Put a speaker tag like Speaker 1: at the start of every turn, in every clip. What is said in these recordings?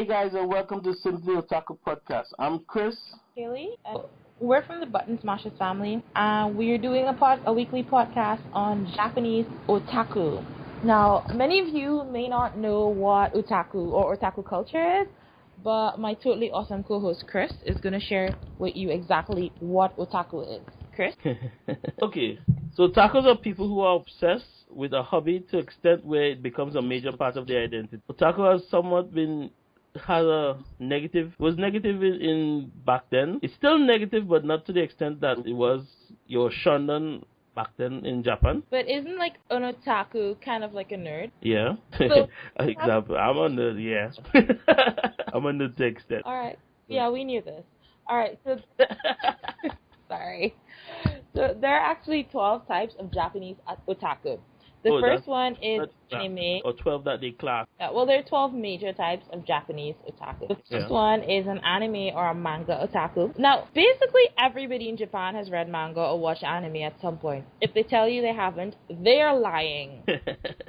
Speaker 1: Hey guys, and welcome to Simply Otaku Podcast. I'm Chris.
Speaker 2: Kaleigh. We're from the Buttonsmashers family, and we're doing a weekly podcast on Japanese otaku. Now, many of you may not know what otaku or otaku culture is, but my totally awesome co-host Chris is going to share with you exactly what otaku is. Chris?
Speaker 1: Okay, so otakus are people who are obsessed with a hobby to the extent where it becomes a major part of their identity. Otaku has somewhat was negative in back then. It's still negative, but not to the extent that it was your shonen back then in Japan.
Speaker 2: But isn't like an otaku kind of like a nerd?
Speaker 1: Yeah.
Speaker 2: So,
Speaker 1: example, I'm a nerd, yeah. I'm a nerd to the extent.
Speaker 2: Alright. Yeah, we knew this. Alright, so sorry. So there are actually 12 types of Japanese otaku. The first one is anime.
Speaker 1: Or 12 that they class.
Speaker 2: Yeah, well, there are 12 major types of Japanese otaku. The first one is an anime or a manga otaku. Now, basically everybody in Japan has read manga or watched anime at some point. If they tell you they haven't, they are lying.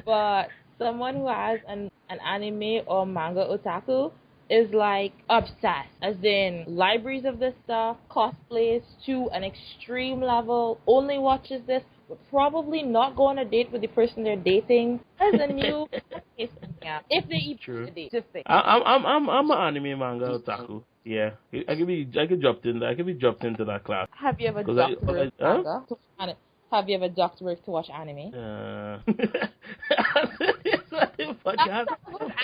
Speaker 2: But someone who has an anime or manga otaku is like obsessed, as in libraries of this stuff, cosplays to an extreme level, only watches this, but probably not go on a date with the person they're dating. As a new case, yeah, if they even date, just think.
Speaker 1: I'm an anime manga otaku. Yeah, I could be dropped into that class.
Speaker 2: Have you ever docked work manga? Have you ever docked work to watch anime?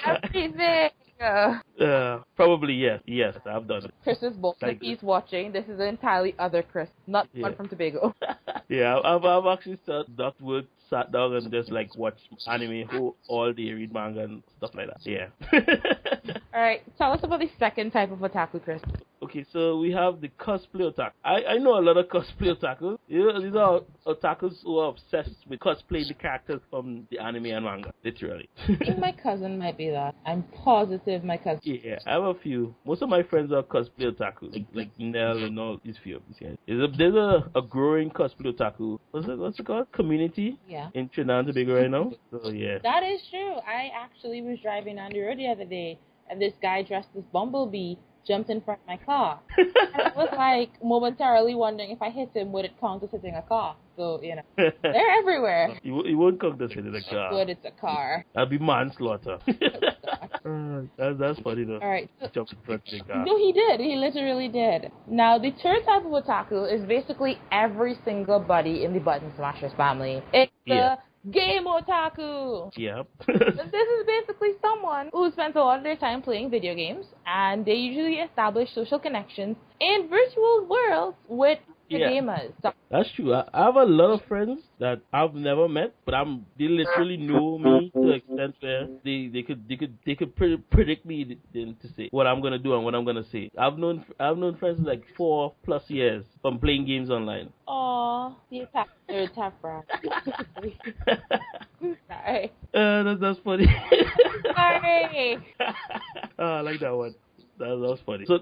Speaker 2: Everything.
Speaker 1: Probably yes. Yes, I've done it.
Speaker 2: Chris is both. If he's watching, this is an entirely other Chris, not one from Tobago.
Speaker 1: Yeah, I've actually docked work, sat down and just like watch anime all day, read manga and stuff like that. Yeah.
Speaker 2: Alright, tell us about the second type of otaku, Chris.
Speaker 1: Okay, so we have the cosplay otaku. I know a lot of cosplay otakus. These are otakus who are obsessed with cosplaying the characters from the anime and manga, literally.
Speaker 2: I think my cousin might be that. I'm positive my cousin.
Speaker 1: Yeah, I have a few. Most of my friends are cosplay otaku, like Nell and all these few of these guys. There's a growing cosplay otaku. What's it called? Community?
Speaker 2: Yeah.
Speaker 1: In Trinidad and Tobago right now. So yeah.
Speaker 2: That is true. I actually was driving down the road the other day, and this guy dressed as Bumblebee jumped in front of my car. And I was like momentarily wondering if I hit him, would it count as hitting a car? So, they're everywhere.
Speaker 1: You won't count as hitting a car.
Speaker 2: But it's a car.
Speaker 1: That'd be manslaughter. That's funny though.
Speaker 2: Alright.
Speaker 1: Jumped in front of the car.
Speaker 2: No, he did. He literally did. Now, the third type of otaku is basically every single buddy in the Buttonsmashers family. It's the game otaku.
Speaker 1: Yep.
Speaker 2: This is basically someone who spends a lot of their time playing video games, and they usually establish social connections in virtual worlds with the gamers. So,
Speaker 1: that's true. I have a lot of friends that I've never met, but they literally know me to the extent where they could predict me to say what I'm gonna do and what I'm gonna say. I've known friends like 4+ years from playing games online.
Speaker 2: Aww, the attack brand. Sorry.
Speaker 1: That's funny.
Speaker 2: Sorry.
Speaker 1: I like that one. That was funny. So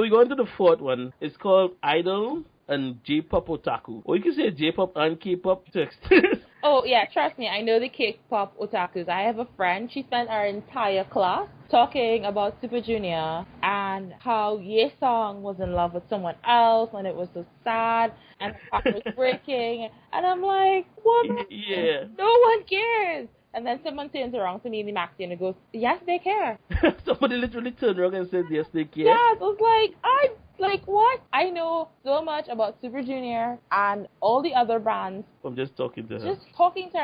Speaker 1: we go into the fourth one. It's called Idol and J-pop otaku. Or you can say J-pop and K-pop to extent.
Speaker 2: Oh, yeah, trust me, I know the K-pop otakus. I have a friend, she spent our entire class talking about Super Junior and how Ye-sung was in love with someone else and it was so sad and the heart was breaking. And I'm like, what?
Speaker 1: Yeah.
Speaker 2: No one cares. And then someone turns around to me in the magazine and goes, yes, they care.
Speaker 1: Somebody literally turned around and said, yes, they care.
Speaker 2: Yeah, I was like, what? I know so much about Super Junior and all the other bands.
Speaker 1: I'm just talking to her.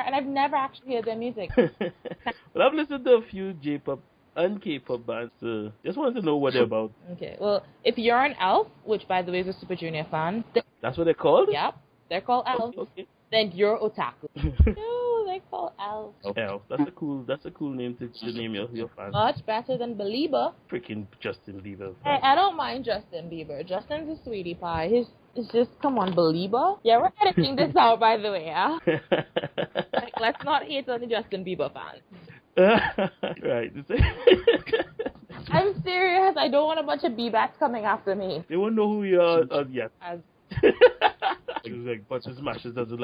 Speaker 2: And I've never actually heard their music.
Speaker 1: Well, I've listened to a few J-pop and K-pop bands, so just wanted to know what they're about.
Speaker 2: Okay, well, if you're an elf, which by the way is a Super Junior fan.
Speaker 1: That's what they're called?
Speaker 2: Yep, they're called elves.
Speaker 1: Okay.
Speaker 2: Then you're otaku. No, they're called elves.
Speaker 1: Elf. That's a cool name to name your fan.
Speaker 2: Much better than Belieber.
Speaker 1: Freaking Justin Bieber.
Speaker 2: Hey, I don't mind Justin Bieber. Justin's a sweetie pie. It's just, come on, Belieber. Yeah, we're editing this out, by the way, yeah? Let's not hate on the Justin Bieber fans.
Speaker 1: Right.
Speaker 2: I'm serious. I don't want a bunch of B-bats coming after me.
Speaker 1: They won't know who you are yet. It's like Buttonsmashers doesn't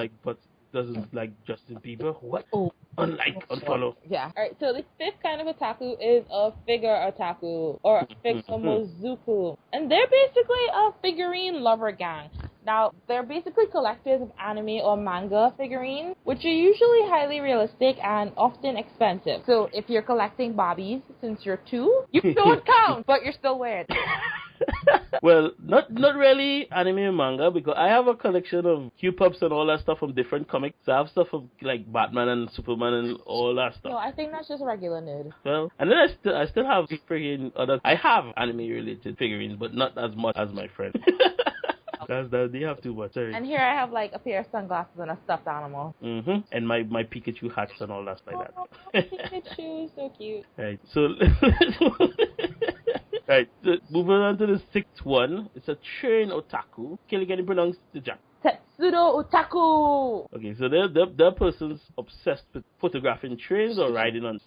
Speaker 1: like Justin Bieber. What?
Speaker 2: Oh,
Speaker 1: Unlike, unfollow.
Speaker 2: Yeah. Alright, so the fifth kind of otaku is a figure otaku, or fixomozuku. And they're basically a figurine lover gang. Now, they're basically collectors of anime or manga figurines, which are usually highly realistic and often expensive. So if you're collecting Barbies since you're 2, you don't count, but you're still weird.
Speaker 1: Well, not really anime and manga, because I have a collection of Q-Pups and all that stuff from different comics. So I have stuff of like Batman and Superman and all that stuff.
Speaker 2: No, I think that's just a regular nerd.
Speaker 1: Well, and then I still have freaking other. I have anime related figurines, but not as much as my friend. Because they have too much. Sorry.
Speaker 2: And here I have like a pair of sunglasses and a stuffed animal.
Speaker 1: And my Pikachu hats and all that like that.
Speaker 2: Pikachu, so cute.
Speaker 1: Right. So. Right, so moving on to the sixth one. It's a train otaku. Can you pronounce the Jack?
Speaker 2: Tetsudo otaku!
Speaker 1: Okay, so they're persons obsessed with photographing trains or riding on...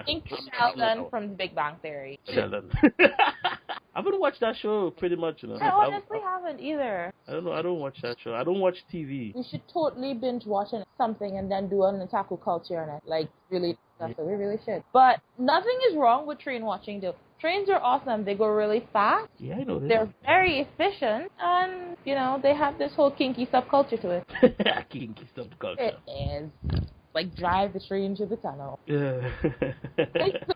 Speaker 2: Think Sheldon from The Big Bang Theory.
Speaker 1: Sheldon. I haven't watched that show pretty much, you know.
Speaker 2: I honestly haven't either.
Speaker 1: I don't know, I don't watch that show. I don't watch TV.
Speaker 2: We should totally binge watching something and then do an otaku culture on it. Like, really, that's what we really should. But nothing is wrong with train watching, though. Trains are awesome. They go really fast.
Speaker 1: Yeah, I know this.
Speaker 2: They're very efficient. And, you know, they have this whole kinky subculture to it.
Speaker 1: Kinky subculture.
Speaker 2: It is. Like, drive the train to the tunnel.
Speaker 1: Yeah.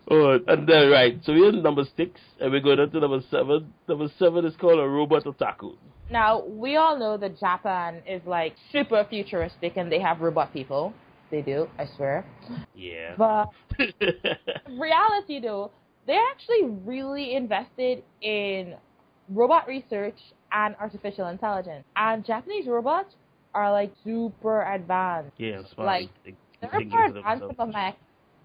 Speaker 1: Oh, and then, right. So we're on number 6, and we're going on to number 7. Number 7 is called a robot otaku.
Speaker 2: Now, we all know that Japan is, like, super futuristic, and they have robot people. They do, I swear.
Speaker 1: Yeah.
Speaker 2: But reality, though, they're actually really invested in robot research and artificial intelligence. And Japanese robots are, like, super advanced.
Speaker 1: Yeah, smart.
Speaker 2: Like,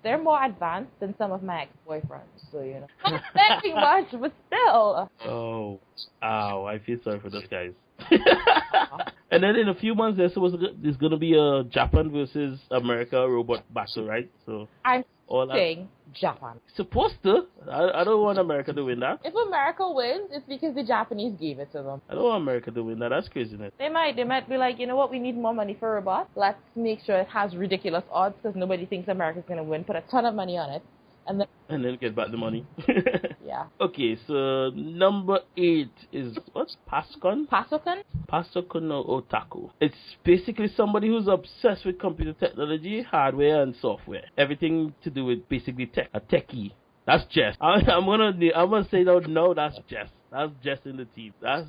Speaker 2: they're more advanced than some of my ex-boyfriends. So, you know. Not expecting much, but still.
Speaker 1: Oh, ow, I feel sorry for those guys. And then in a few months, there's going to be a Japan versus America robot battle, right? So
Speaker 2: I'm saying Japan.
Speaker 1: Supposed to. I don't want America to win that.
Speaker 2: If America wins, it's because the Japanese gave it to them.
Speaker 1: I don't want America to win that. That's craziness.
Speaker 2: They might be like, you know what, we need more money for robots. Let's make sure it has ridiculous odds because nobody thinks America's going to win. Put a ton of money on it. And
Speaker 1: then get back the money.
Speaker 2: Yeah.
Speaker 1: Okay, so number 8 is, what's Pascon? Pasokun no Otaku. It's basically somebody who's obsessed with computer technology, hardware, and software. Everything to do with basically tech. A techie. That's Jess. I'm gonna say no, that's Jess. That's Jess in the team. That's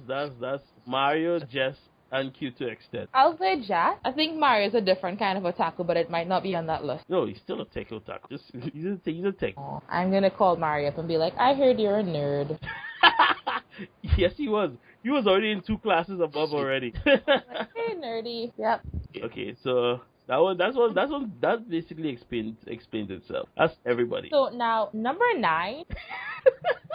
Speaker 1: Mario, Jess, and Q to extent.
Speaker 2: I'll say Jess. I think Mario's a different kind of otaku, but it might not be on that list.
Speaker 1: No, he's still a tech otaku. He's a tech.
Speaker 2: Oh, I'm gonna call Mario up and be like, I heard you're a nerd.
Speaker 1: Yes, he was. He was already in 2 classes above already.
Speaker 2: Like, hey, nerdy. Yep.
Speaker 1: Okay, so that basically explains itself. That's everybody.
Speaker 2: So now number 9,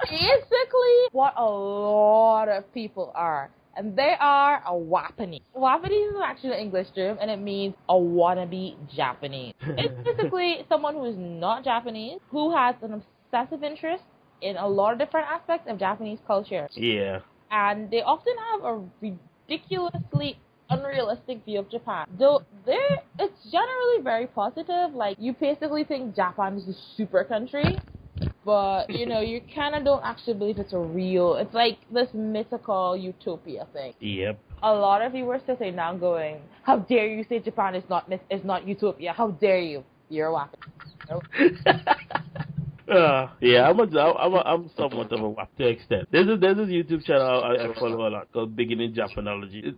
Speaker 2: basically what a lot of people are. And they are a Wapani. Wapani is actually an English term, and it means a wannabe Japanese. It's basically someone who is not Japanese, who has an obsessive interest in a lot of different aspects of Japanese culture.
Speaker 1: Yeah.
Speaker 2: And they often have a ridiculously unrealistic view of Japan. Though it's generally very positive. Like, you basically think Japan is a super country. But, you know, you kind of don't actually believe it's it's like this mythical utopia thing.
Speaker 1: Yep.
Speaker 2: A lot of you are sitting down going, how dare you say Japan is not utopia? How dare you? You're a whack. Nope.
Speaker 1: Yeah, I'm somewhat of a whack to extent. There's this YouTube channel I follow a lot called Beginning Japanology.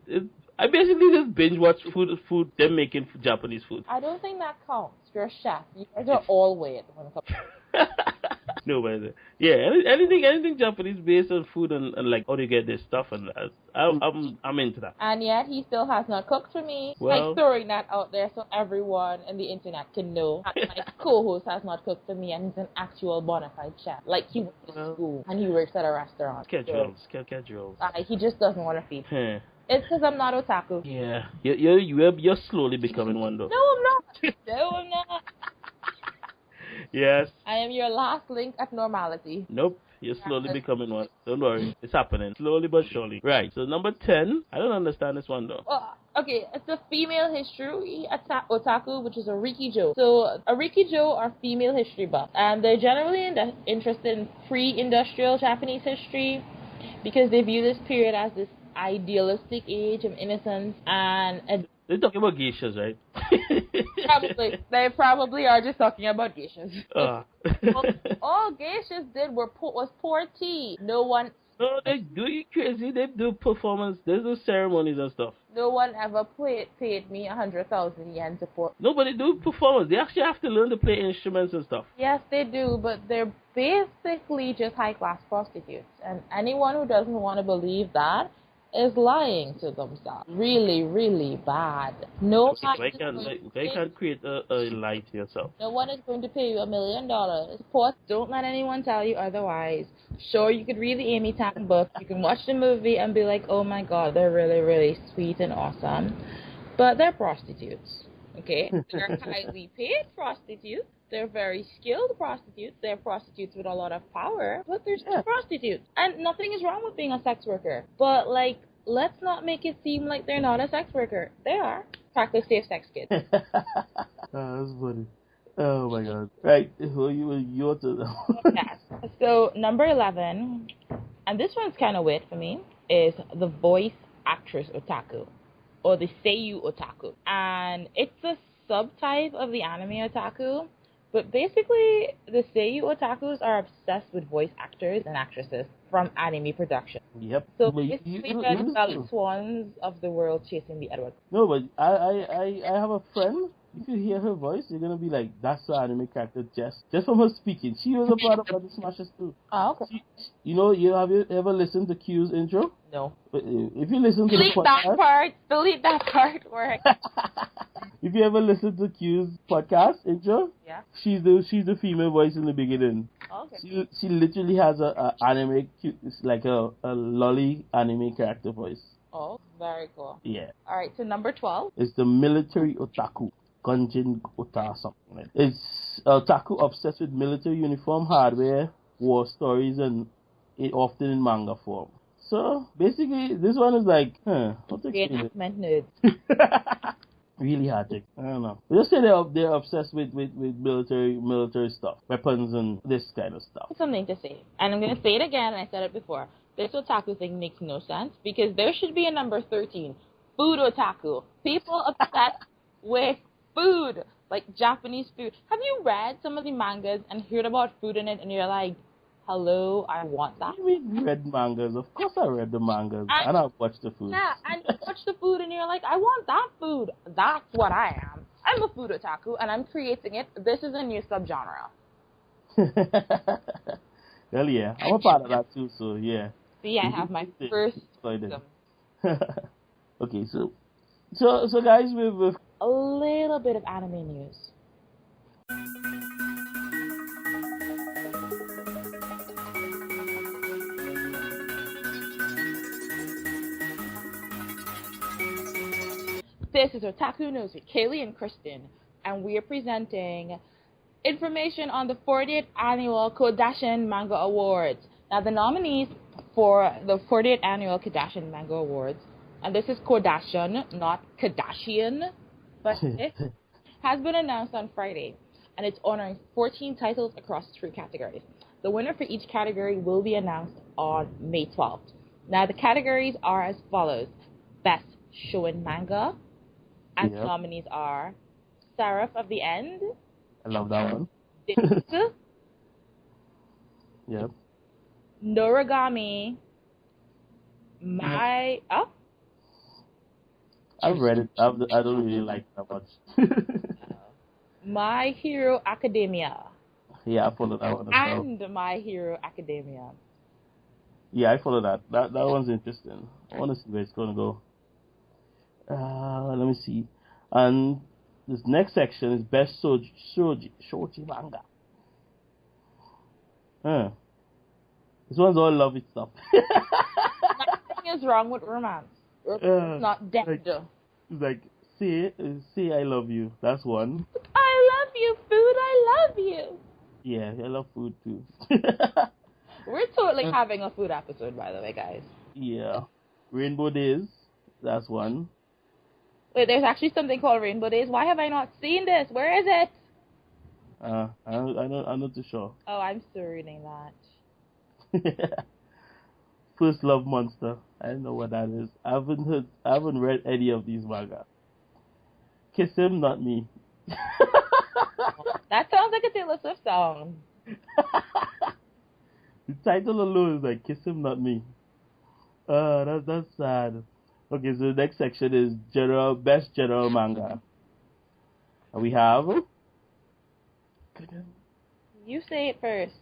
Speaker 1: I basically just binge watch food, them making Japanese food.
Speaker 2: I don't think that counts. You're a chef. You guys are all weird when it comes
Speaker 1: No, but yeah, anything Japanese based on food and like how do you get this stuff, and I'm into that.
Speaker 2: And yet he still has not cooked for me.
Speaker 1: Well,
Speaker 2: like, throwing that out there so everyone in the internet can know that my co-host has not cooked for me, and he's an actual bona fide chef. Like, he went to school and he works at a restaurant.
Speaker 1: Schedules.
Speaker 2: He just doesn't want to feed. It's because I'm not otaku.
Speaker 1: Yeah, you're slowly becoming one though.
Speaker 2: No, I'm not. No, I'm not.
Speaker 1: Yes.
Speaker 2: I am your last link at normality.
Speaker 1: Nope. You're slowly becoming one. Don't worry. It's happening. Slowly but surely. Right. So number 10. I don't understand this one though.
Speaker 2: Okay, it's a female history otaku, which is a Rikijo. So a Rikijo are female history buffs, and they're generally interested in pre-industrial Japanese history because they view this period as this idealistic age of innocence and
Speaker 1: they're talking about geishas, right?
Speaker 2: probably. They probably are just talking about geishas. All geishas did was pour tea. No one.
Speaker 1: No, they do you crazy. They do performance. They do ceremonies and stuff.
Speaker 2: No one ever paid me 100,000 yen to pour.
Speaker 1: Nobody do performance. They actually have to learn to play instruments and stuff.
Speaker 2: Yes, they do, but they're basically just high-class prostitutes. And anyone who doesn't want to believe that is lying to themselves. Really, really bad. No one
Speaker 1: can't create a lie to yourself.
Speaker 2: No one is going to pay you $1 million. Don't let anyone tell you otherwise. Sure, you could read the Amy Tan book. You can watch the movie and be like, oh my god, they're really, really sweet and awesome. But they're prostitutes. Okay? They're highly paid prostitutes. They're very skilled prostitutes. They're prostitutes with a lot of power, but they're still prostitutes. And nothing is wrong with being a sex worker. But, like, let's not make it seem like they're not a sex worker. They are. Practice safe sex, kids.
Speaker 1: That's funny. Oh, my God. Right. You're to...
Speaker 2: Yes. So, number 11, and this one's kind of weird for me, is the voice actress otaku, or the seiyuu otaku. And it's a subtype of the anime otaku. But basically, the seiyuu otakus are obsessed with voice actors and actresses from anime production.
Speaker 1: Yep.
Speaker 2: So basically, they're the Scarlet Swans of the world chasing the Edward.
Speaker 1: No, but I have a friend. If you hear her voice, you're gonna be like, that's the anime character just from her speaking. She was a part of Buttonsmashers too.
Speaker 2: Oh, okay.
Speaker 1: Have you ever listened to Q's intro?
Speaker 2: No.
Speaker 1: But if you listen to
Speaker 2: delete that part. Delete that part. Where
Speaker 1: if you ever listen to Q's podcast intro,
Speaker 2: yeah,
Speaker 1: she's the female voice in the beginning.
Speaker 2: Oh, okay.
Speaker 1: She literally has a anime, it's like a lolly anime character voice.
Speaker 2: Oh, very cool.
Speaker 1: Yeah.
Speaker 2: All right, so number 12.
Speaker 1: It's the military otaku. Gunjin Ota something like that. It's otaku obsessed with military uniform, hardware, war stories, and it often in manga form. So basically, this one is like, what's the
Speaker 2: reenactment nerds.
Speaker 1: Really hard to, I don't know. Just say they're obsessed with military stuff, weapons and this kind of stuff.
Speaker 2: Something to say, and I'm gonna say it again. And I said it before. This otaku thing makes no sense because there should be a number 13, food otaku. People obsessed with food, like Japanese food. Have you read some of the mangas and heard about food in it and you're like, hello, I want that?
Speaker 1: You read mangas? Of course I read the mangas and I've watched the food.
Speaker 2: Yeah, and you watch the food and you're like, I want that food. That's what I am. I'm a food otaku and I'm creating it. This is a new subgenre.
Speaker 1: Hell yeah. I'm a part of that too, so yeah.
Speaker 2: See, I have my first
Speaker 1: Okay, so guys, we've
Speaker 2: a little bit of anime news. This is Otaku News with Kaleigh and Kriston, and we are presenting information on the 40th annual Kodansha Manga Awards. Now, the nominees for the 40th annual Kodansha Manga Awards, and this is Kodansha, not Kardashian, but it has been announced on Friday, and it's honoring 14 titles across 3 categories. The winner for each category will be announced on May 12th. Now, the categories are as follows. Best Shonen Manga, and the nominees are Seraph of the End.
Speaker 1: I love that one. Yep.
Speaker 2: Noragami.
Speaker 1: I've read it. I don't really like it that much.
Speaker 2: My Hero Academia.
Speaker 1: Yeah, I follow that one as well.
Speaker 2: And My Hero Academia.
Speaker 1: Yeah, I follow that. That one's interesting. I want to see where it's going to go. Let me see. And this next section is Best Shoji Manga. This one's all lovey stuff.
Speaker 2: Nothing is wrong with romance. It's not dead.
Speaker 1: It's like, say I love you. That's one.
Speaker 2: I love you, food. I love you.
Speaker 1: Yeah, I love food too.
Speaker 2: We're totally having a food episode, by the way, guys.
Speaker 1: Yeah. Rainbow Days. That's one.
Speaker 2: Wait, there's actually something called Rainbow Days. Why have I not seen this? Where is it?
Speaker 1: I'm not too sure.
Speaker 2: Oh, I'm still reading that.
Speaker 1: First Love Monster. I don't know what that is. I haven't read any of these manga. Kiss Him, Not Me.
Speaker 2: That sounds like a Taylor Swift song.
Speaker 1: The title alone is like Kiss Him, Not Me. That's sad. Okay, so the next section is best general manga. And we have
Speaker 2: You say it first.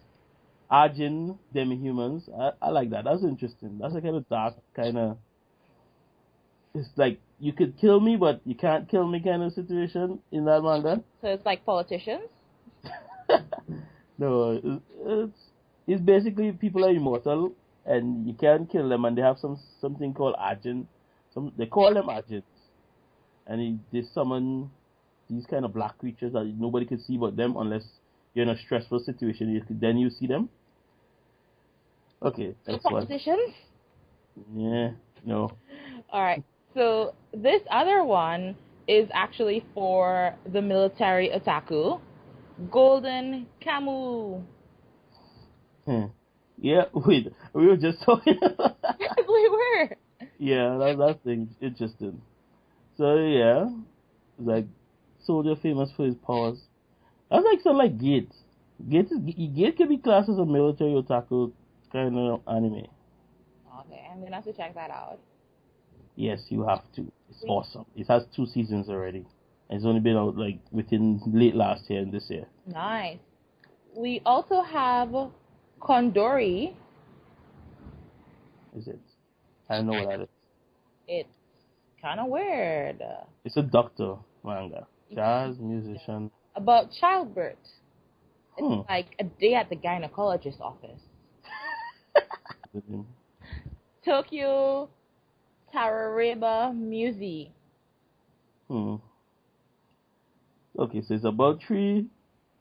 Speaker 1: Arjun Demi-Humans. I like that. That's interesting. That's a kind of dark kind of. It's like you could kill me, but you can't kill me kind of situation in that manga.
Speaker 2: So it's like politicians?
Speaker 1: No, it's basically people are immortal and you can't kill them, and they have something called Arjun. They call them Arjuns, and they summon these kind of black creatures that nobody could see but them unless you're in a stressful situation. Then you see them. Okay, next one.
Speaker 2: Politicians?
Speaker 1: Yeah, no.
Speaker 2: All right. So this other one is actually for the military otaku. Golden Kamuy.
Speaker 1: Yeah, wait. We were just talking about that.
Speaker 2: Yes, we were.
Speaker 1: Yeah, that's interesting. So yeah, it's like soldier famous for his powers. That's like something like Gate. Gate can be classed as a military otaku kind of anime.
Speaker 2: Okay, I'm gonna have to check that out.
Speaker 1: Yes, you have to. It's awesome. It has 2 seasons already. It's only been out like within late last year and this year.
Speaker 2: Nice. We also have Kondori.
Speaker 1: Is it? I don't know what that is.
Speaker 2: It's kind of weird.
Speaker 1: It's a doctor manga. Jazz musician.
Speaker 2: About childbirth. It's like a day at the gynecologist's office. Tokyo Tarareba Musi.
Speaker 1: Okay, so it's about 3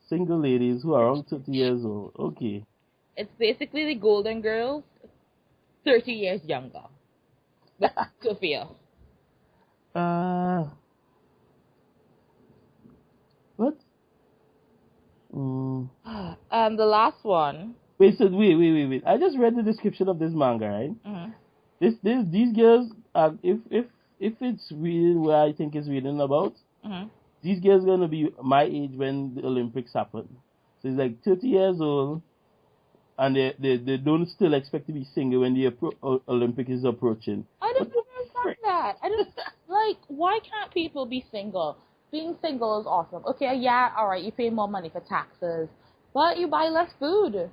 Speaker 1: single ladies who are around 30 years old. Okay.
Speaker 2: It's basically the Golden Girls, 30 years younger. With Sophia.
Speaker 1: What?
Speaker 2: The last one.
Speaker 1: Wait. I just read the description of this manga, right?
Speaker 2: Mm-hmm.
Speaker 1: These girls, if it's reading where I think it's reading about, these girls are gonna be my age when the Olympics happen. So it's like 30 years old, and they don't still expect to be single when the Olympic is approaching.
Speaker 2: I don't understand that. I just like, why can't people be single? Being single is awesome. Okay, yeah, all right, you pay more money for taxes, but you buy less food.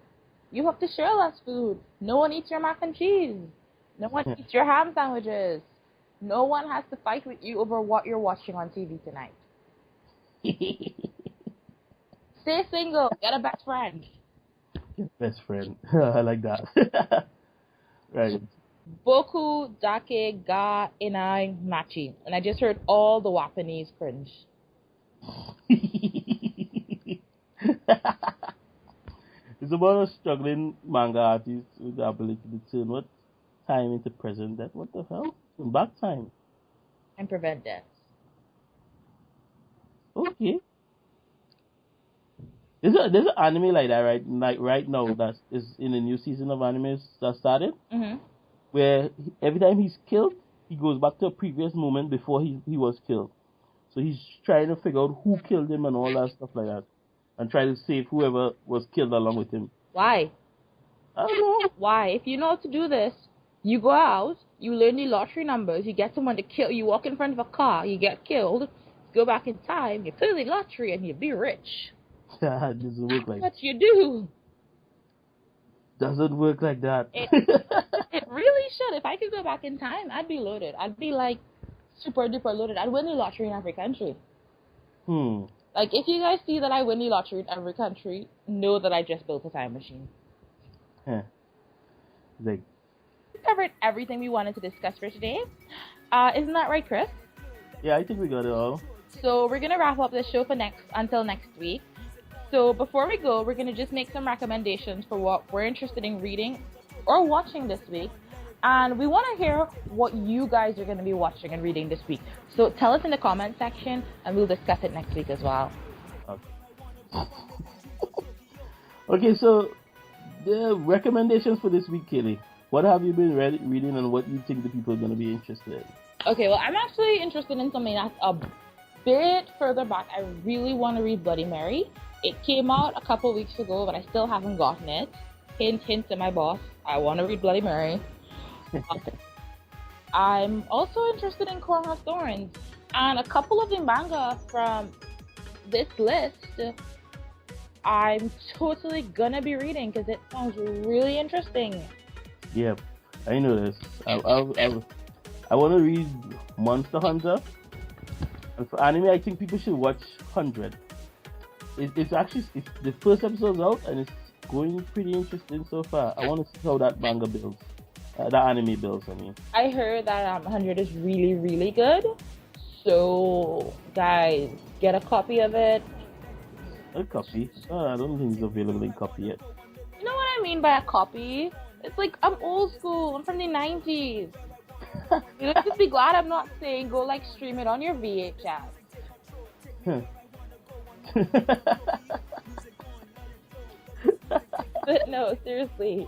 Speaker 2: You have to share less food. No one eats your mac and cheese. No one eats your ham sandwiches. No one has to fight with you over what you're watching on TV tonight. Stay single. Get a best friend.
Speaker 1: Best friend. I like that. Right.
Speaker 2: Boku Dake Ga Inai Machi. And I just heard all the Japanese cringe.
Speaker 1: It's about a struggling manga artist with the ability to turn what time into present. That what the hell? Back time.
Speaker 2: And prevent deaths.
Speaker 1: Okay. There's an anime like that right now that is in the new season of anime that started.
Speaker 2: Mm-hmm.
Speaker 1: Where every time he's killed, he goes back to a previous moment before he was killed. So he's trying to figure out who killed him and all that stuff like that. And try to save whoever was killed along with him.
Speaker 2: Why?
Speaker 1: I don't know.
Speaker 2: Why? If you know how to do this, you go out, you learn the lottery numbers, you get someone to kill, you walk in front of a car, you get killed, go back in time, you play the lottery, and you be rich.
Speaker 1: It doesn't work like that.
Speaker 2: What you do?
Speaker 1: Doesn't work like that.
Speaker 2: It really should. If I could go back in time, I'd be loaded. I'd be like super duper loaded. I'd win the lottery in every country. Like, if you guys see that I win the lottery in every country, know that I just built a time machine.
Speaker 1: Like,
Speaker 2: We covered everything we wanted to discuss for today. Isn't that right, Chris?
Speaker 1: yeah, I think we got it all.
Speaker 2: So we're going to wrap up this show until next week. So before we go, we're going to just make some recommendations for what we're interested in reading or watching this week. And we want to hear what you guys are going to be watching and reading this week. So tell us in the comment section, and we'll discuss it next week as well.
Speaker 1: Okay, so the recommendations for this week, Kaleigh. What have you been reading, and what you think the people are going to be interested in?
Speaker 2: Okay, well, I'm actually interested in something that's a bit further back. I really want to read Bloody Mary. It came out a couple weeks ago, but I still haven't gotten it. Hint, hint to my boss. I want to read Bloody Mary. I'm also interested in Crown of Thorns. And a couple of the manga from this list, I'm totally gonna be reading because it sounds really interesting.
Speaker 1: Yeah, I know this. I want to read Monster Hunter. And for anime, I think people should watch 100. It's the first episode's out, and it's going pretty interesting so far. I want to see how that manga builds. That anime builds, I mean.
Speaker 2: I heard that 100 is really, really good. So, guys, get a copy of it.
Speaker 1: A copy? I don't think it's available in copy yet.
Speaker 2: You know what I mean by a copy? It's like, I'm old school. I'm from the 90s. You know, just be glad I'm not saying go, like, stream it on your VHS. But no, seriously.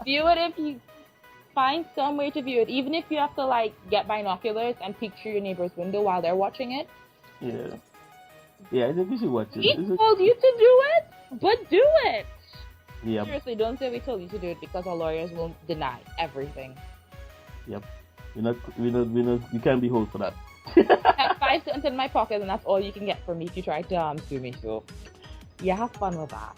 Speaker 2: View it if you find some way to view it, even if you have to like get binoculars and peek through your neighbor's window while they're watching it.
Speaker 1: Yeah, I think we should watch it.
Speaker 2: We told you to do it, but do it.
Speaker 1: Yep.
Speaker 2: Seriously, don't say we told you to do it because our lawyers will deny everything.
Speaker 1: Yep. We can't be held for that.
Speaker 2: I have 5 cents in my pocket, and that's all you can get from me if you try to sue me. So, yeah, have fun with that.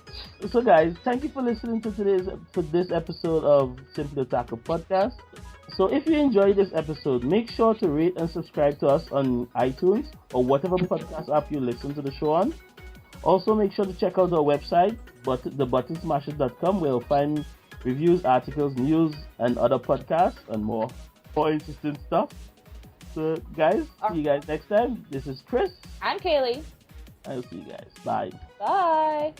Speaker 1: So, guys, thank you for listening to this episode of Simply Otaku Podcast. So, if you enjoyed this episode, make sure to rate and subscribe to us on iTunes or whatever podcast app you listen to the show on. Also, make sure to check out our website, Buttonsmashers.com, where you'll find reviews, articles, news, and other podcasts and more interesting stuff. So, guys, see you guys next time. This is Chris.
Speaker 2: I'm Kaleigh.
Speaker 1: I'll see you guys. Bye.
Speaker 2: Bye.